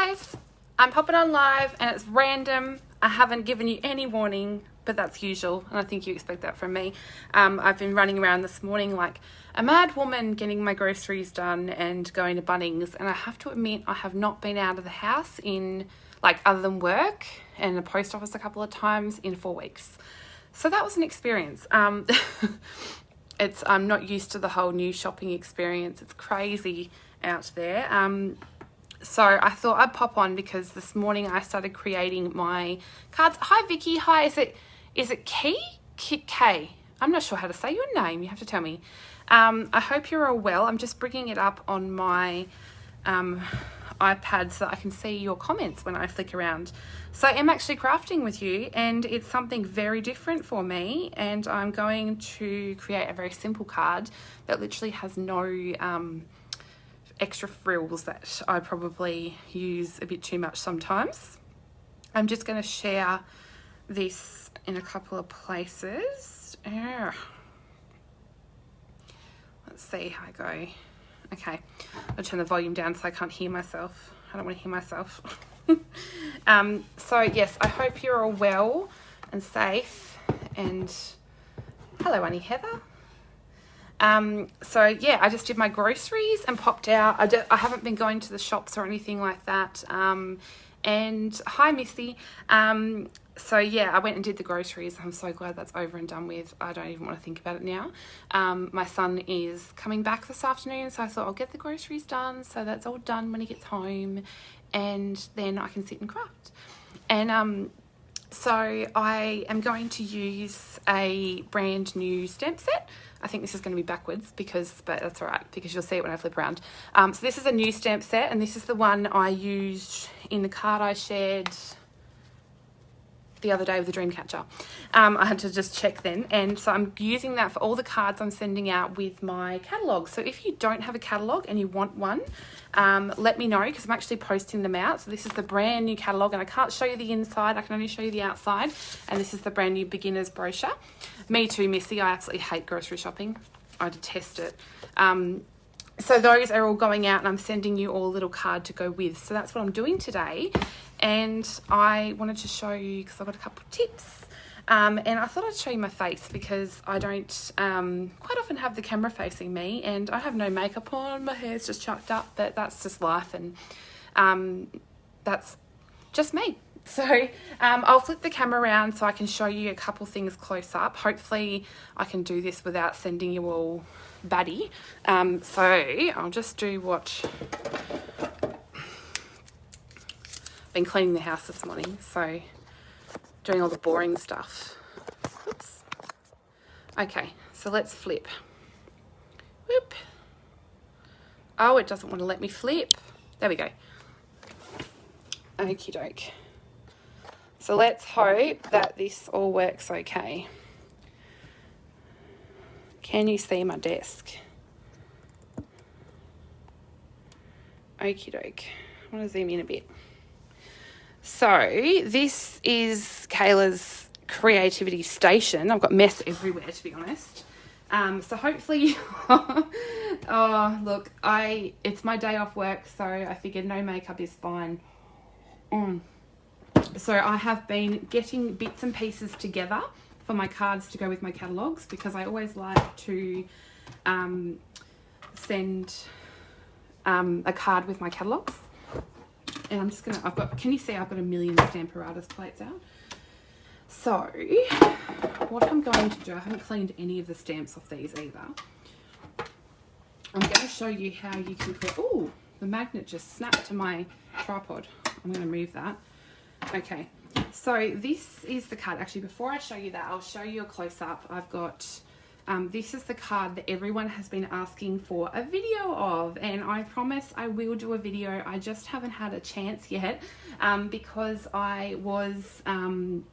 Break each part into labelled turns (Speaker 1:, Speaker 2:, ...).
Speaker 1: guys, I'm popping on live and it's random. I haven't given you any warning, but that's usual and I think you expect that from me. I've been running around this morning like a mad woman getting my groceries done and going to Bunnings, and I have to admit I have not been out of the house in, like, other than work and the post office a couple of times in 4 weeks. So that was an experience. I'm not used to the whole new shopping experience. It's crazy out there. So I thought I'd pop on because this morning I started creating my cards. Hi Vicky, hi, is it K? I'm not sure how to say your name, you have to tell me. I hope you're all well. I'm just bringing it up on my iPad so that I can see your comments when I flick around. So I'm actually crafting with you and it's something very different for me, and I'm going to create a very simple card that literally has no extra frills that I probably use a bit too much sometimes. I'm just going to share this in a couple of places. Let's see how I go. Okay, I'll turn the volume down so I can't hear myself. I don't want to hear myself. So yes, I hope you're all well and safe, and hello Annie Heather. So yeah, I just did my groceries and popped out. I haven't been going to the shops or anything like that. And hi Missy. So yeah, I went and did the groceries. I'm so glad that's over and done with. I don't even want to think about it now. My son is coming back this afternoon, so I thought I'll get the groceries done so that's all done when he gets home, and then I can sit and craft. And so I am going to use a brand new stamp set. I think this is going to be backwards but that's all right because you'll see it when I flip around. So this is a new stamp set, and this is the one I used in the card I shared the other day with the Dreamcatcher. I had to just check then, and so I'm using that for all the cards I'm sending out with my catalogue. So if you don't have a catalogue and you want one, let me know because I'm actually posting them out. So this is the brand new catalogue, and I can't show you the inside, I can only show you the outside, and this is the brand new beginner's brochure. Me too, Missy, I absolutely hate grocery shopping. I detest it. So those are all going out and I'm sending you all a little card to go with. So that's what I'm doing today. And I wanted to show you because I've got a couple of tips. And I thought I'd show you my face because I don't quite often have the camera facing me, and I have no makeup on, my hair's just chucked up, but that's just life, and that's just me. So I'll flip the camera around so I can show you a couple things close up. Hopefully I can do this without sending you all batty. So I'll just do what... Been cleaning the house this morning, so doing all the boring stuff. Oops. Okay, so let's flip. Whoop. Oh, it doesn't want to let me flip. There we go. Okie doke. So let's hope that this all works okay. Can you see my desk? Okie doke. I want to zoom in a bit. So this is Kayla's creativity station. I've got mess everywhere, to be honest. So hopefully, oh look, it's my day off work, so I figured no makeup is fine. So I have been getting bits and pieces together for my cards to go with my catalogues because I always like to send a card with my catalogues. And I'm just gonna, can you see I've got a million Stamparatus plates out? So what I'm going to do, I haven't cleaned any of the stamps off these either. I'm going to show you how you can put, oh, the magnet just snapped to my tripod. I'm going to move that. Okay, so this is the card. Actually, before I show you that, I'll show you a close-up. I've got, this is the card that everyone has been asking for a video of, and I promise I will do a video. I just haven't had a chance yet because I was on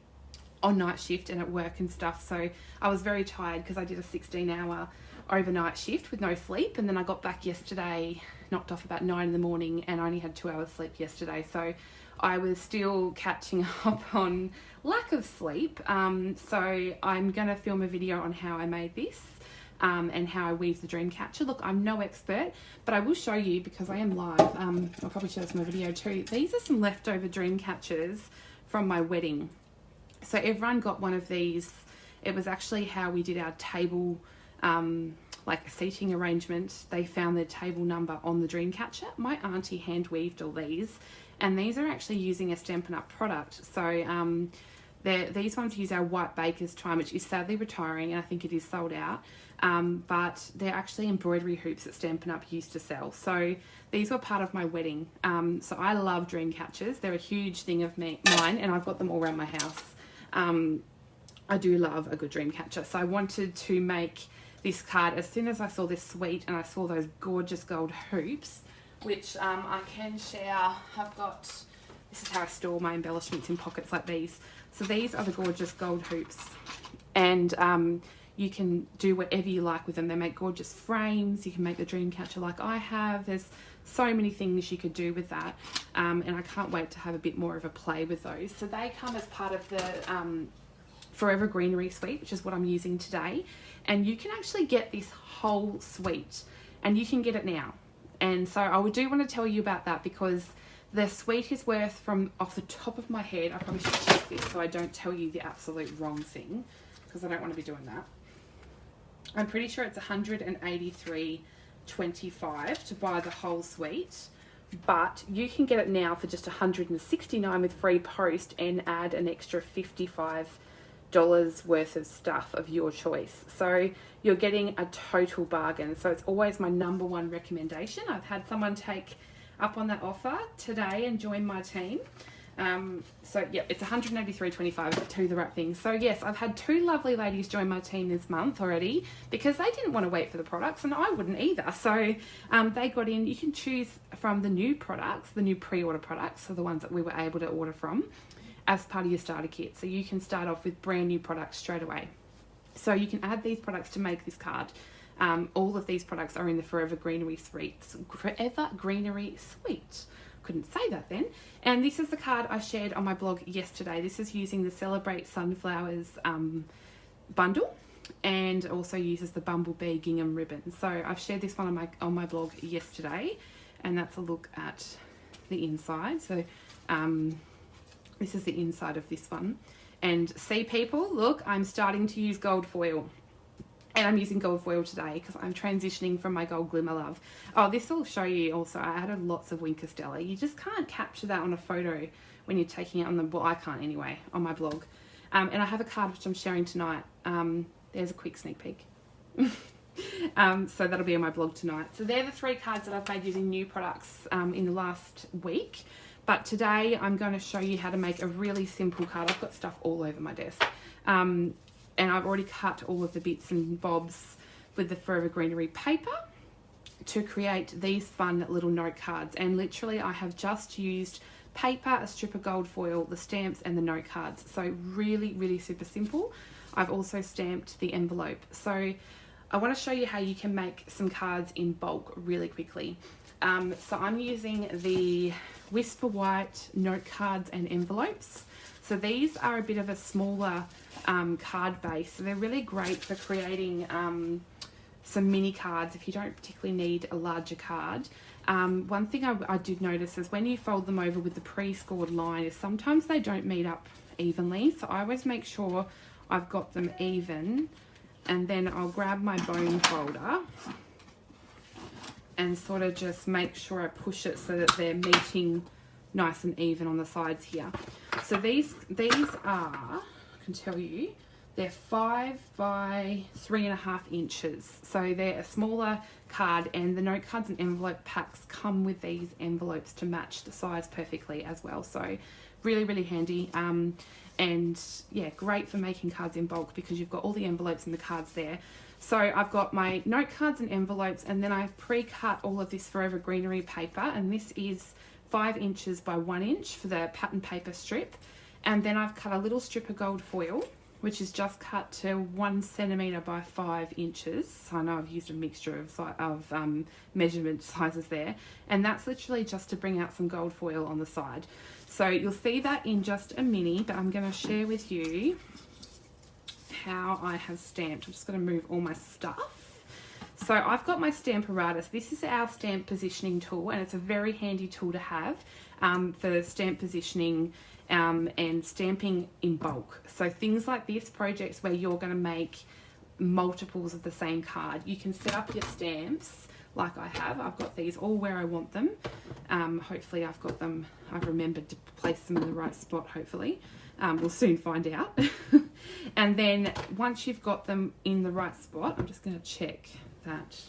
Speaker 1: night shift and at work and stuff, so I was very tired because I did a 16-hour overnight shift with no sleep, and then I got back yesterday, knocked off about 9 in the morning, and I only had 2 hours sleep yesterday, so I was still catching up on lack of sleep. So I'm going to film a video on how I made this, and how I weave the dream catcher. Look, I'm no expert, but I will show you because I am live. I'll probably show this in my video too. These are some leftover dream catchers from my wedding. So everyone got one of these. It was actually how we did our table, like a seating arrangement. They found their table number on the dream catcher. My auntie hand weaved all these, and these are actually using a Stampin' Up product. So these ones use our white baker's twine, which is sadly retiring, and I think it is sold out. But they're actually embroidery hoops that Stampin' Up used to sell. So these were part of my wedding. So I love dream catchers. They're a huge thing of mine, and I've got them all around my house. I do love a good dream catcher. So I wanted to make this card as soon as I saw this suite and I saw those gorgeous gold hoops, which I can share. This is how I store my embellishments, in pockets like these. So these are the gorgeous gold hoops, and you can do whatever you like with them. They make gorgeous frames. You can make the dream catcher like I have. There's so many things you could do with that, and I can't wait to have a bit more of a play with those. So they come as part of the Forever Greenery suite, which is what I'm using today. And you can actually get this whole suite, and you can get it now. And so I do want to tell you about that, because the suite is worth, from off the top of my head, I probably should check this so I don't tell you the absolute wrong thing, because I don't want to be doing that. I'm pretty sure it's $183.25 to buy the whole suite, but you can get it now for just $169 with free post and add an extra $55 worth of stuff of your choice. So you're getting a total bargain. So it's always my #1 recommendation. I've had someone take up on that offer today and join my team. So yeah, it's $183.25 to do the right thing. So yes, I've had 2 lovely ladies join my team this month already, because they didn't want to wait for the products, and I wouldn't either. So they got in. You can choose from the new products, the new pre-order products, so the ones that we were able to order from, as part of your starter kit. So you can start off with brand new products straight away. So you can add these products to make this card. All of these products are in the Forever Greenery suite. Forever Greenery suite. Couldn't say that then. And this is the card I shared on my blog yesterday. This is using the Celebrate Sunflowers bundle, and also uses the Bumblebee gingham ribbon. So I've shared this one on my blog yesterday, and that's a look at the inside. So this is the inside of this one. And see, people, look, I'm starting to use gold foil. And I'm using gold foil today because I'm transitioning from my gold glimmer love. Oh, this will show you also, I added lots of Winker Stella. You just can't capture that on a photo when you're taking it on the, well, I can't anyway, on my blog. And I have a card which I'm sharing tonight. There's a quick sneak peek. So that'll be on my blog tonight. So they're the 3 cards that I've made using new products in the last week. But today I'm going to show you how to make a really simple card. I've got stuff all over my desk. And I've already cut all of the bits and bobs with the Forever Greenery paper to create these fun little note cards. And literally I have just used paper, a strip of gold foil, the stamps and the note cards. So really, really super simple. I've also stamped the envelope. So I want to show you how you can make some cards in bulk really quickly. So I'm using the Whisper White note cards and envelopes. So these are a bit of a smaller card base. So they're really great for creating some mini cards if you don't particularly need a larger card. One thing I did notice is when you fold them over with the pre-scored line is sometimes they don't meet up evenly. So I always make sure I've got them even, and then I'll grab my bone folder and sort of just make sure I push it so that they're meeting nice and even on the sides here. So these are, I can tell you, they're 5 by 3.5 inches. So they're a smaller card, and the note cards and envelope packs come with these envelopes to match the size perfectly as well. So really, really handy. And yeah, great for making cards in bulk because you've got all the envelopes and the cards there. So I've got my note cards and envelopes, and then I've pre-cut all of this Forever Greenery paper, and this is 5 inches by 1 inch for the pattern paper strip. And then I've cut a little strip of gold foil, which is just cut to 1 centimetre by 5 inches. So I know I've used a mixture of measurement sizes there. And that's literally just to bring out some gold foil on the side. So you'll see that in just a mini, but I'm going to share with you how I have stamped. I'm just going to move all my stuff. So I've got my Stamparatus. This is our stamp positioning tool, and it's a very handy tool to have for stamp positioning and stamping in bulk. So things like this, projects where you're going to make multiples of the same card, you can set up your stamps like I have. I've got these all where I want them. Hopefully I've got them, I've remembered to place them in the right spot, hopefully. We'll soon find out. And then once you've got them in the right spot, I'm just going to check that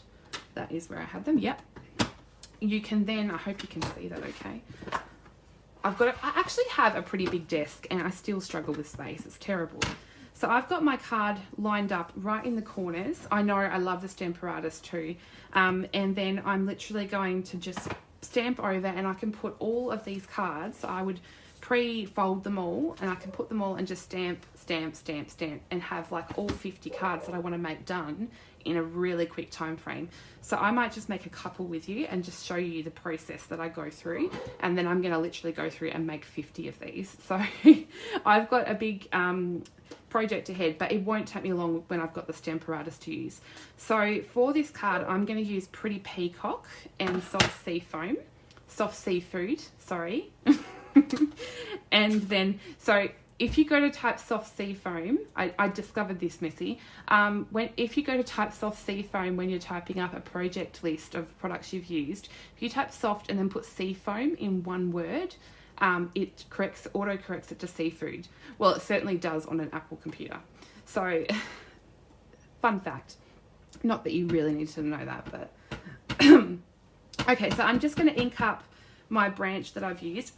Speaker 1: that is where I had them. Yep. You can then, I hope you can see that okay. I actually have a pretty big desk and I still struggle with space. It's terrible. So I've got my card lined up right in the corners. I know I love the Stamparatus too. And then I'm literally going to just stamp over, and I can put all of these cards. So I would pre-fold them all, and I can put them all and just stamp, stamp, stamp, stamp, and have like all 50 cards that I want to make done in a really quick time frame. So I might just make a couple with you and just show you the process that I go through, and then I'm going to literally go through and make 50 of these. So I've got a big project ahead, but it won't take me long when I've got the Stamparatus to use. So for this card, I'm going to use Pretty Peacock and Soft Seafood, sorry. And then, so if you go to type Soft Sea Foam, I discovered this, Missy, if you go to type Soft Sea Foam when you're typing up a project list of products you've used, if you type soft and then put sea foam in one word, it auto-corrects it to seafood. Well, it certainly does on an Apple computer. So, fun fact. Not that you really need to know that, but... Okay, so I'm just going to ink up my branch that I've used.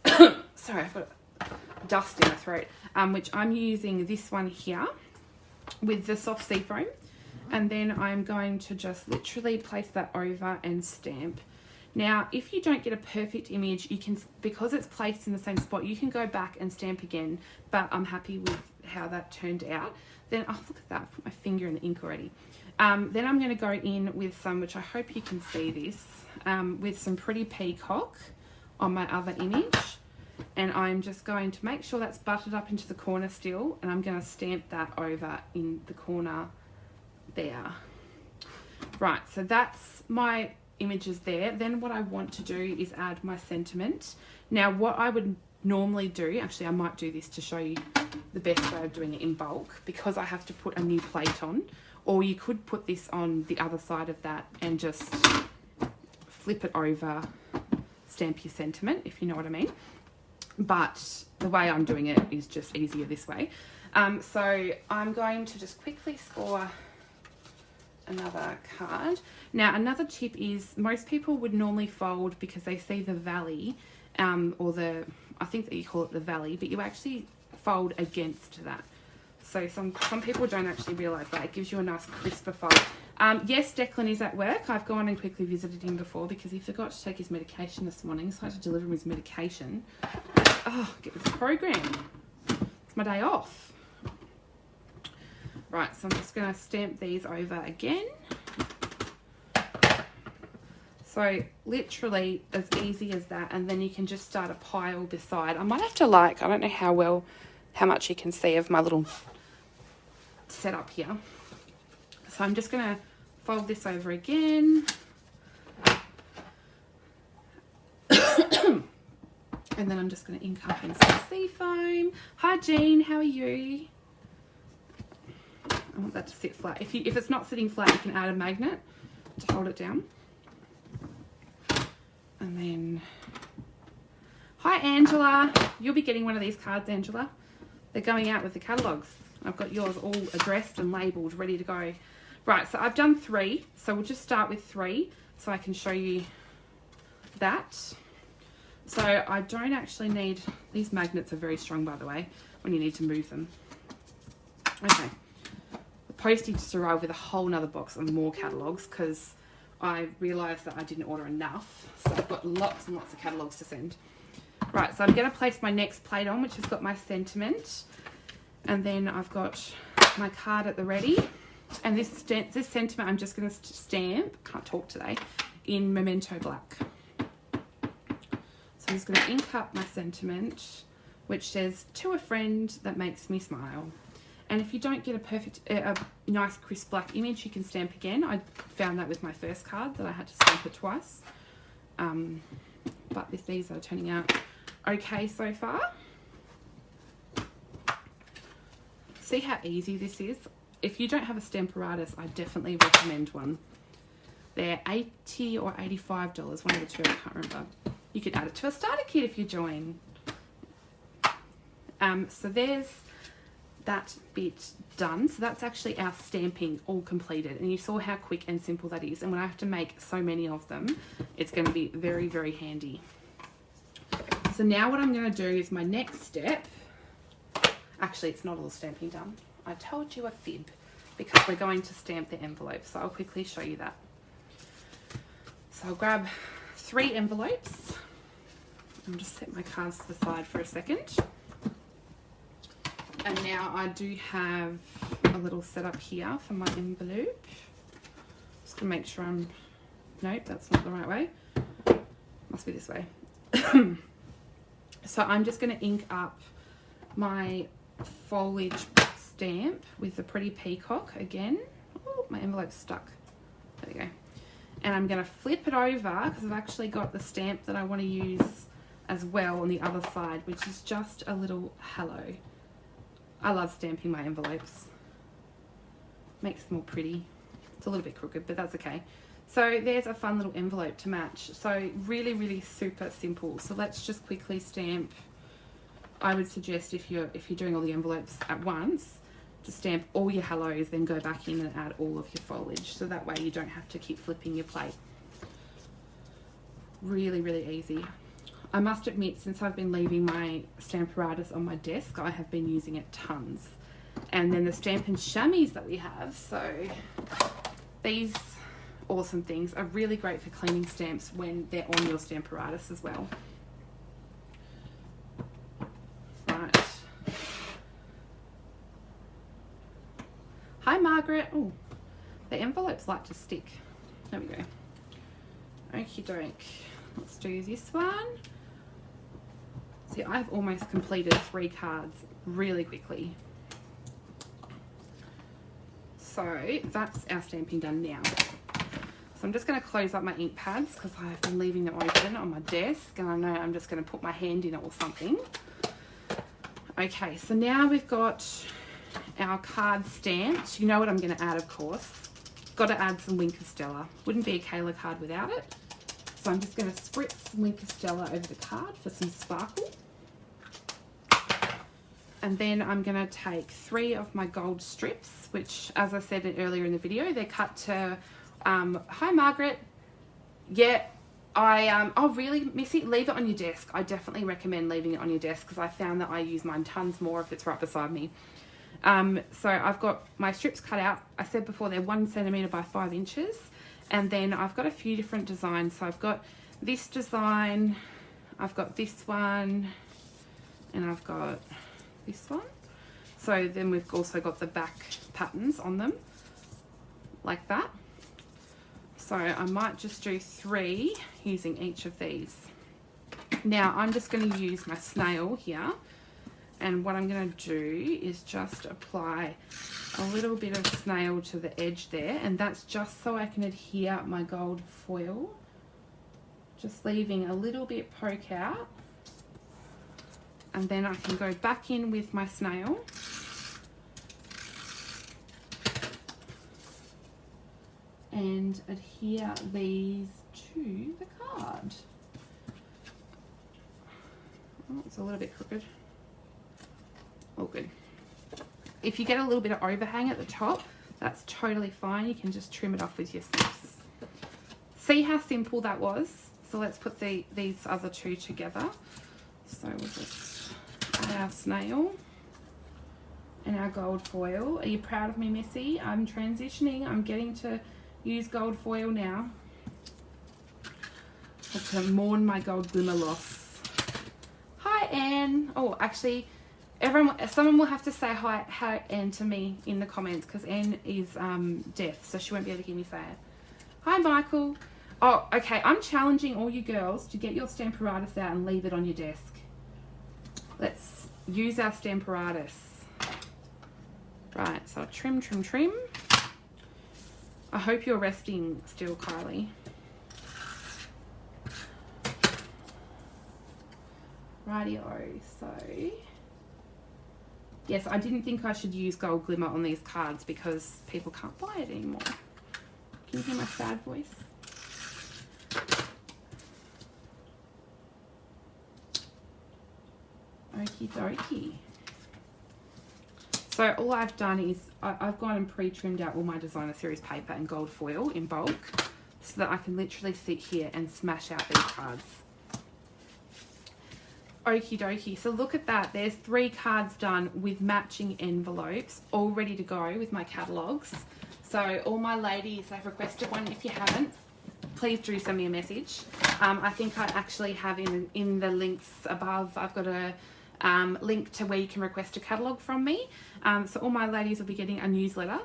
Speaker 1: Sorry, I've got dust in my throat. Which I'm using this one here with the Soft Sea Foam. And then I'm going to just literally place that over and stamp. Now, if you don't get a perfect image, you can, because it's placed in the same spot, you can go back and stamp again, but I'm happy with how that turned out. Then, oh, look at that, I've put my finger in the ink already. Then I'm going to go in with some, which I hope you can see this, with some Pretty Peacock on my other image. And I'm just going to make sure that's buttered up into the corner still, and I'm going to stamp that over in the corner there. Right, so that's my images there. Then what I want to do is add my sentiment. Now what I would normally do, actually I might do this to show you the best way of doing it in bulk, because I have to put a new plate on, or you could put this on the other side of that and just flip it over, stamp your sentiment, if you know what I mean. But the way I'm doing it is just easier this way. So I'm going to just quickly score another card. Now another tip is, most people would normally fold because they see the valley, or the, I think that you call it the valley, but you actually fold against that. So some people don't actually realise that. It gives you a nice crisper fold. Yes, Declan is at work. I've gone and quickly visited him before because he forgot to take his medication this morning, so I had to deliver him his medication. Oh, get with the program. It's my day off. Right, so I'm just going to stamp these over again. So literally as easy as that, and then you can just start a pile beside. I might have to I don't know how much you can see of my little setup here. So I'm just going to fold this over again. And then I'm just going to ink up in some sea foam. Hi Jean, how are you? I want that to sit flat. If it's not sitting flat, you can add a magnet to hold it down. And then, hi Angela. You'll be getting one of these cards, Angela. They're going out with the catalogues. I've got yours all addressed and labelled, ready to go. Right, so I've done 3. So we'll just start with 3 so I can show you that. So I don't actually need, these magnets are very strong by the way, when you need to move them. Okay. The postie just arrived with a whole nother box of more catalogues because I realised that I didn't order enough. So I've got lots and lots of catalogues to send. Right, so I'm going to place my next plate on, which has got my sentiment. And then I've got my card at the ready. And this sentiment I'm just going to stamp, can't talk today, in Memento Black. So I'm just going to ink up my sentiment, which says, to a friend that makes me smile. And if you don't get a perfect, a nice crisp black image, you can stamp again. I found that with my first card that I had to stamp it twice. But these are turning out okay so far. See how easy this is? If you don't have a Stamparatus, I definitely recommend one. They're $80 or $85, one of the two, I can't remember. You can add it to a starter kit if you join. So there's that bit done. So that's actually our stamping all completed, and you saw how quick and simple that is. And when I have to make so many of them, it's going to be very, very handy. So now what I'm going to do is my next step. Actually, it's not all stamping done. I told you a fib, because we're going to stamp the envelope. So I'll quickly show you that. So I'll grab 3 envelopes. I'll just set my cards to the side for a second. And now I do have a little setup here for my envelope. Just gonna make sure I'm, nope, that's not the right way. Must be this way. So I'm just gonna ink up my foliage stamp with the pretty peacock again. Oh, my envelope's stuck. There we go. And I'm gonna flip it over because I've actually got the stamp that I want to use as well on the other side, which is just a little hello. I love stamping my envelopes. Makes them all pretty. It's a little bit crooked, but that's okay. So there's a fun little envelope to match. So really, really super simple. So let's just quickly stamp. I would suggest if you're doing all the envelopes at once, to stamp all your hellos, then go back in and add all of your foliage. So that way you don't have to keep flipping your plate. Really, really easy. I must admit, since I've been leaving my Stamparatus on my desk, I have been using it tons. And then the Stampin' Chamois that we have, so these awesome things are really great for cleaning stamps when they're on your Stamparatus as well. Right. Hi Margaret. Oh, the envelopes like to stick. There we go. Okie doke. Let's do this one. See, I've almost completed 3 cards really quickly. So that's our stamping done now. So I'm just going to close up my ink pads because I've been leaving them open on my desk, and I know I'm just going to put my hand in it or something. Okay, so now we've got our card stamped. You know what I'm going to add, of course. Got to add some Wink of Stella. Wouldn't be a Kayla card without it. So I'm just going to spritz some Wink of Stella over the card for some sparkle. And then I'm going to take 3 of my gold strips, which, as I said earlier in the video, they're cut to, hi Margaret. Yeah, oh really, Missy, leave it on your desk. I definitely recommend leaving it on your desk because I found that I use mine tons more if it's right beside me. So I've got my strips cut out. I said before they're 1 centimetre by 5 inches. And then I've got a few different designs. So I've got this design, I've got this one, and I've got this one. So then we've also got the back patterns on them, like that. So I might just do 3 using each of these. Now I'm just going to use my snail here. And what I'm going to do is just apply a little bit of snail to the edge there, and that's just so I can adhere my gold foil, just leaving a little bit poke out, and then I can go back in with my snail and adhere these to the card. Oh, it's a little bit crooked. All good. If you get a little bit of overhang at the top, that's totally fine. You can just trim it off with your snips. See how simple that was? So let's put these other 2 together. So we'll just add our snail and our gold foil. Are you proud of me, Missy? I'm transitioning. I'm getting to use gold foil now. I have to mourn my gold glimmer loss. Hi, Anne. Oh, actually, someone will have to say hi Anne to me in the comments because Anne is deaf, so she won't be able to hear me say it. Hi Michael. Oh, okay, I'm challenging all you girls to get your Stamparatus out and leave it on your desk. Let's use our Stamparatus. Right, so trim, trim, trim. I hope you're resting still, Kylie. Rightio, so yes, I didn't think I should use gold glimmer on these cards because people can't buy it anymore. Can you hear my sad voice? Okie dokie. So all I've done is I've gone and pre-trimmed out all my designer series paper and gold foil in bulk so that I can literally sit here and smash out these cards. Okie dokie, so look at that. There's 3 cards done with matching envelopes, all ready to go with my catalogues. So all my ladies, they've requested one. If you haven't, please do send me a message. I think I actually have in the links above, I've got a link to where you can request a catalogue from me. So all my ladies will be getting a newsletter,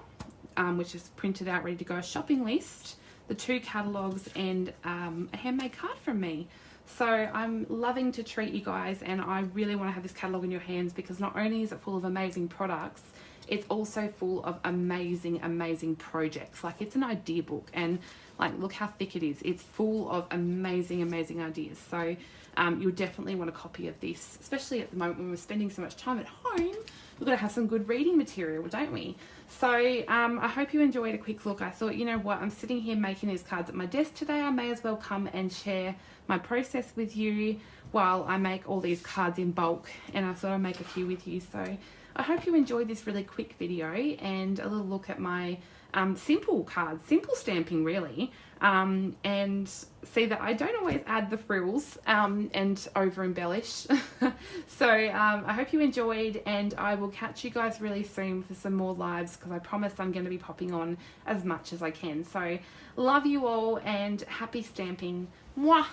Speaker 1: which is printed out, ready to go, a shopping list, the 2 catalogues, and a handmade card from me. So I'm loving to treat you guys, and I really want to have this catalogue in your hands because not only is it full of amazing products, it's also full of amazing, amazing projects. Like, it's an idea book, and like, look how thick it is. It's full of amazing, amazing ideas. So you'll definitely want a copy of this, especially at the moment when we're spending so much time at home. We've got to have some good reading material, don't we? So I hope you enjoyed a quick look. I thought, you know what, I'm sitting here making these cards at my desk today. I may as well come and share my process with you while I make all these cards in bulk, and I thought I'd make a few with you. So I hope you enjoyed this really quick video and a little look at my simple cards, simple stamping really, and see that I don't always add the frills and over embellish. So I hope you enjoyed, and I will catch you guys really soon for some more lives because I promise I'm going to be popping on as much as I can. So love you all and happy stamping. Mwah!